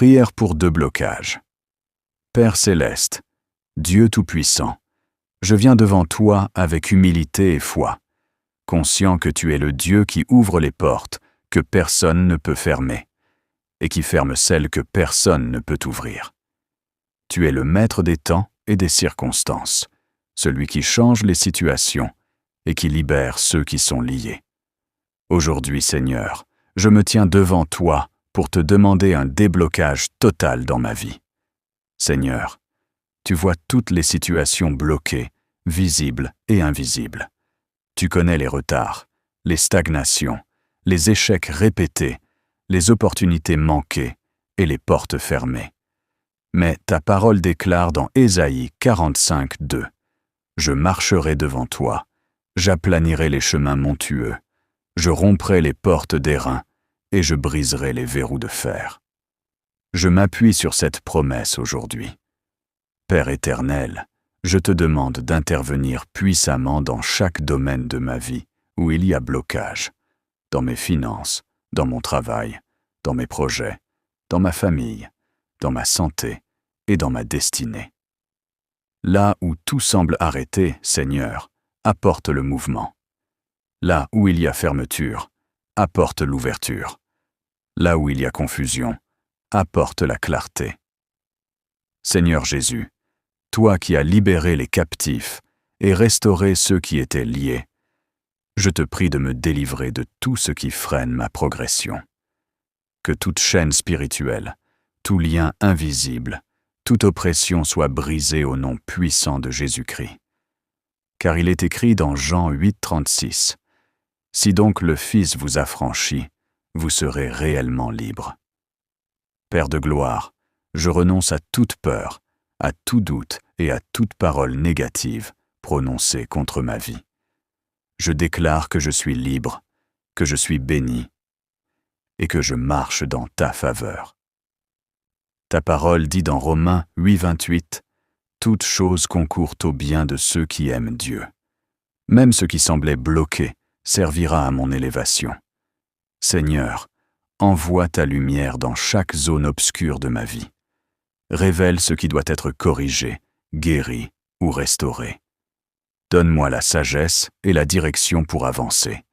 Prière pour déblocage. Père céleste, Dieu Tout-Puissant, je viens devant toi avec humilité et foi, conscient que tu es le Dieu qui ouvre les portes que personne ne peut fermer, et qui ferme celles que personne ne peut ouvrir. Tu es le maître des temps et des circonstances, celui qui change les situations et qui libère ceux qui sont liés. Aujourd'hui, Seigneur, je me tiens devant toi pour te demander un déblocage total dans ma vie. Seigneur, tu vois toutes les situations bloquées, visibles et invisibles. Tu connais les retards, les stagnations, les échecs répétés, les opportunités manquées et les portes fermées. Mais ta parole déclare dans Ésaïe 45, 2 « Je marcherai devant toi, j'aplanirai les chemins montueux, je romprai les portes d'airain et je briserai les verrous de fer. » Je m'appuie sur cette promesse aujourd'hui. Père éternel, je te demande d'intervenir puissamment dans chaque domaine de ma vie où il y a blocage, dans mes finances, dans mon travail, dans mes projets, dans ma famille, dans ma santé et dans ma destinée. Là où tout semble arrêté, Seigneur, apporte le mouvement. Là où il y a fermeture, apporte l'ouverture. Là où il y a confusion, apporte la clarté. Seigneur Jésus, toi qui as libéré les captifs et restauré ceux qui étaient liés, je te prie de me délivrer de tout ce qui freine ma progression. Que toute chaîne spirituelle, tout lien invisible, toute oppression soit brisée au nom puissant de Jésus-Christ. Car il est écrit dans Jean 8, 36, « Si donc le Fils vous affranchit, vous serez réellement libre. » Père de gloire, je renonce à toute peur, à tout doute et à toute parole négative prononcée contre ma vie. Je déclare que je suis libre, que je suis béni et que je marche dans ta faveur. Ta parole dit dans Romains 8, 28, « Toute chose concourt au bien de ceux qui aiment Dieu. Même ce qui semblait bloqué servira à mon élévation. Seigneur, envoie ta lumière dans chaque zone obscure de ma vie. Révèle ce qui doit être corrigé, guéri ou restauré. Donne-moi la sagesse et la direction pour avancer.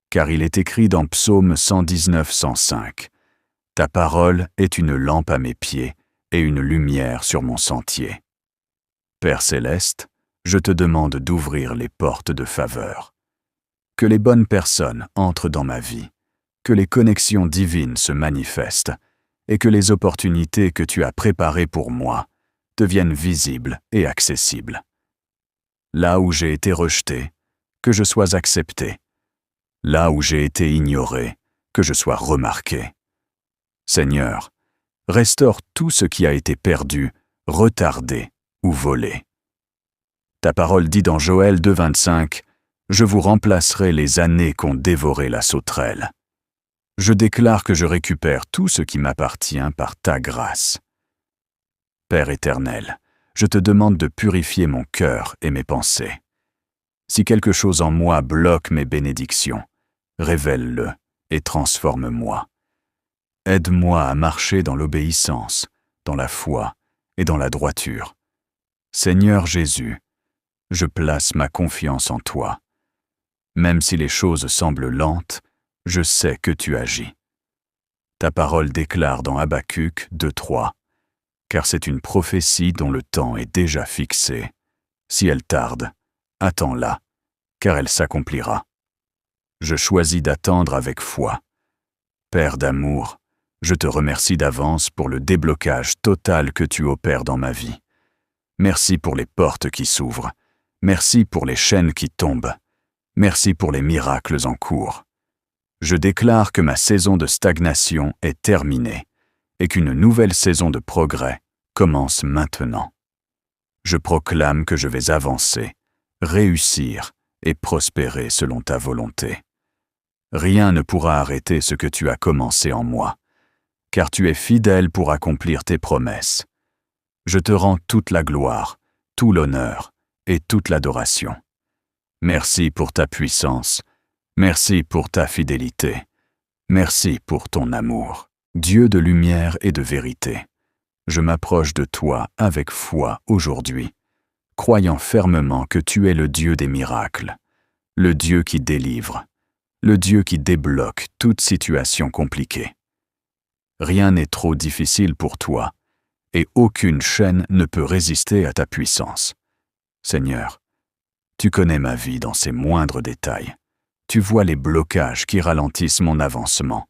Car il est écrit dans Psaume 119, 105, « Ta parole est une lampe à mes pieds et une lumière sur mon sentier. » Père céleste, je te demande d'ouvrir les portes de faveur. Que les bonnes personnes entrent dans ma vie, que les connexions divines se manifestent et que les opportunités que tu as préparées pour moi deviennent visibles et accessibles. Là où j'ai été rejeté, que je sois accepté. Là où j'ai été ignoré, que je sois remarqué. Seigneur, restaure tout ce qui a été perdu, retardé ou volé. Ta parole dit dans Joël 2, 25, « Je vous remplacerai les années qu'ont dévoré la sauterelle. » Je déclare que je récupère tout ce qui m'appartient par ta grâce. Père éternel, je te demande de purifier mon cœur et mes pensées. Si quelque chose en moi bloque mes bénédictions, révèle-le et transforme-moi. Aide-moi à marcher dans l'obéissance, dans la foi et dans la droiture. Seigneur Jésus, je place ma confiance en toi. Même si les choses semblent lentes, je sais que tu agis. Ta parole déclare dans Habacuc 2.3, « Car c'est une prophétie dont le temps est déjà fixé. Si elle tarde, attends-la, car elle s'accomplira. » Je choisis d'attendre avec foi. Père d'amour, je te remercie d'avance pour le déblocage total que tu opères dans ma vie. Merci pour les portes qui s'ouvrent. Merci pour les chaînes qui tombent. Merci pour les miracles en cours. Je déclare que ma saison de stagnation est terminée et qu'une nouvelle saison de progrès commence maintenant. Je proclame que je vais avancer, réussir et prospérer selon ta volonté. Rien ne pourra arrêter ce que tu as commencé en moi, car tu es fidèle pour accomplir tes promesses. Je te rends toute la gloire, tout l'honneur et toute l'adoration. Merci pour ta puissance, merci pour ta fidélité, merci pour ton amour. Dieu de lumière et de vérité, je m'approche de toi avec foi aujourd'hui, croyant fermement que tu es le Dieu des miracles, le Dieu qui délivre, le Dieu qui débloque toute situation compliquée. Rien n'est trop difficile pour toi, et aucune chaîne ne peut résister à ta puissance. Seigneur, tu connais ma vie dans ses moindres détails. Tu vois les blocages qui ralentissent mon avancement,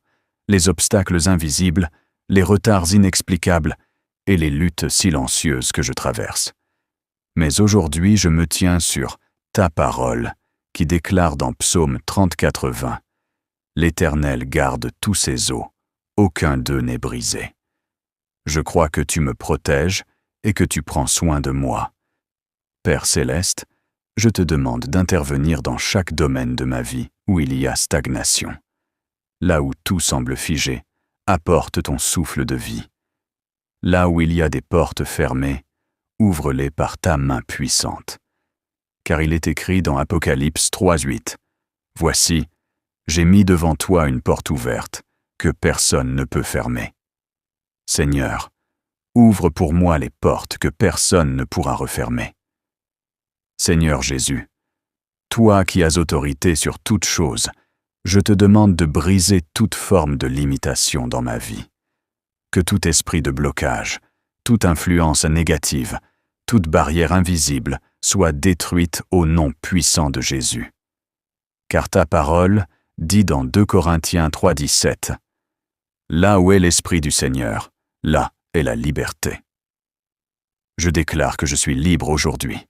les obstacles invisibles, les retards inexplicables et les luttes silencieuses que je traverse. Mais aujourd'hui, je me tiens sur ta parole qui déclare dans Psaume 34:20 « L'Éternel garde tous ses os, aucun d'eux n'est brisé. » Je crois que tu me protèges et que tu prends soin de moi. Père céleste, je te demande d'intervenir dans chaque domaine de ma vie où il y a stagnation. Là où tout semble figé, apporte ton souffle de vie. Là où il y a des portes fermées, ouvre-les par ta main puissante. Car il est écrit dans Apocalypse 3:8 « Voici, j'ai mis devant toi une porte ouverte que personne ne peut fermer. » Seigneur, ouvre pour moi les portes que personne ne pourra refermer. Seigneur Jésus, toi qui as autorité sur toute chose, je te demande de briser toute forme de limitation dans ma vie. Que tout esprit de blocage, toute influence négative, toute barrière invisible soit détruite au nom puissant de Jésus. Car ta parole dit dans 2 Corinthiens 3:17 « Là où est l'Esprit du Seigneur, là est la liberté. » Je déclare que je suis libre aujourd'hui.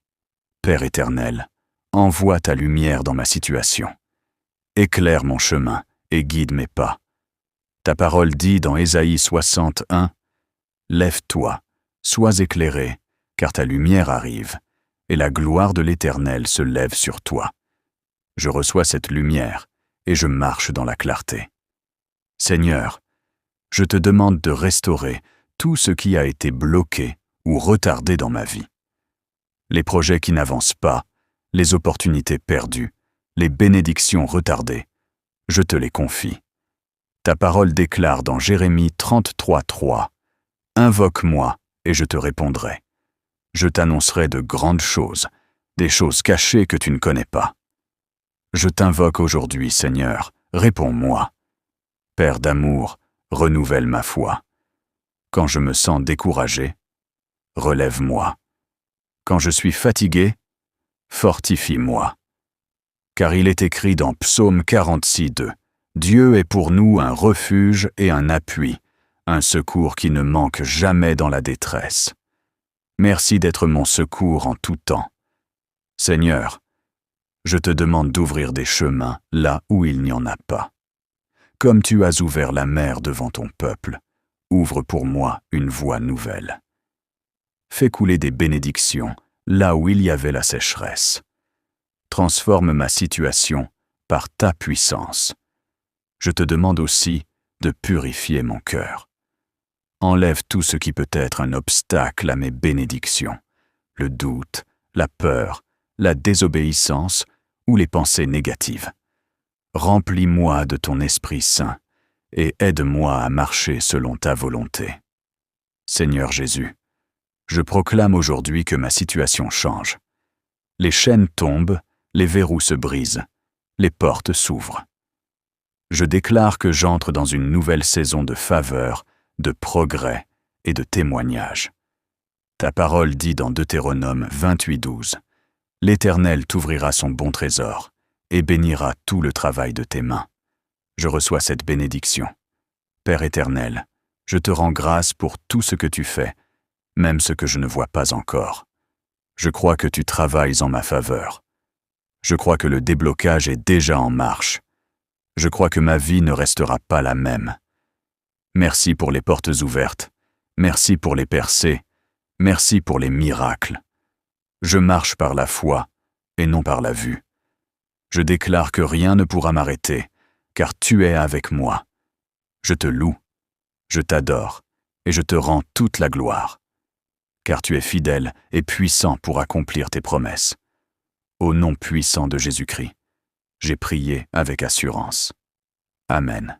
Père éternel, envoie ta lumière dans ma situation. Éclaire mon chemin et guide mes pas. Ta parole dit dans Ésaïe 61 « Lève-toi, sois éclairé, car ta lumière arrive, et la gloire de l'Éternel se lève sur toi. » Je reçois cette lumière et je marche dans la clarté. Seigneur, je te demande de restaurer tout ce qui a été bloqué ou retardé dans ma vie. Les projets qui n'avancent pas, les opportunités perdues, les bénédictions retardées, je te les confie. Ta parole déclare dans Jérémie 33:3 « Invoque-moi et je te répondrai. Je t'annoncerai de grandes choses, des choses cachées que tu ne connais pas. » Je t'invoque aujourd'hui, Seigneur, réponds-moi. Père d'amour, renouvelle ma foi. Quand je me sens découragé, relève-moi. Quand je suis fatigué, fortifie-moi. Car il est écrit dans Psaume 46:2 « Dieu est pour nous un refuge et un appui, un secours qui ne manque jamais dans la détresse. » Merci d'être mon secours en tout temps. Seigneur, je te demande d'ouvrir des chemins là où il n'y en a pas. Comme tu as ouvert la mer devant ton peuple, ouvre pour moi une voie nouvelle. Fais couler des bénédictions là où il y avait la sécheresse. Transforme ma situation par ta puissance. Je te demande aussi de purifier mon cœur. Enlève tout ce qui peut être un obstacle à mes bénédictions, le doute, la peur, la désobéissance ou les pensées négatives. Remplis-moi de ton Esprit Saint et aide-moi à marcher selon ta volonté. Seigneur Jésus, je proclame aujourd'hui que ma situation change. Les chaînes tombent, les verrous se brisent, les portes s'ouvrent. Je déclare que j'entre dans une nouvelle saison de faveur, de progrès et de témoignage. Ta parole dit dans Deutéronome 28:12 « L'Éternel t'ouvrira son bon trésor et bénira tout le travail de tes mains. » Je reçois cette bénédiction. Père éternel, je te rends grâce pour tout ce que tu fais, même ce que je ne vois pas encore. Je crois que tu travailles en ma faveur. Je crois que le déblocage est déjà en marche. Je crois que ma vie ne restera pas la même. Merci pour les portes ouvertes. Merci pour les percées. Merci pour les miracles. Je marche par la foi et non par la vue. Je déclare que rien ne pourra m'arrêter, car tu es avec moi. Je te loue, je t'adore et je te rends toute la gloire. Car tu es fidèle et puissant pour accomplir tes promesses. Au nom puissant de Jésus-Christ, j'ai prié avec assurance. Amen.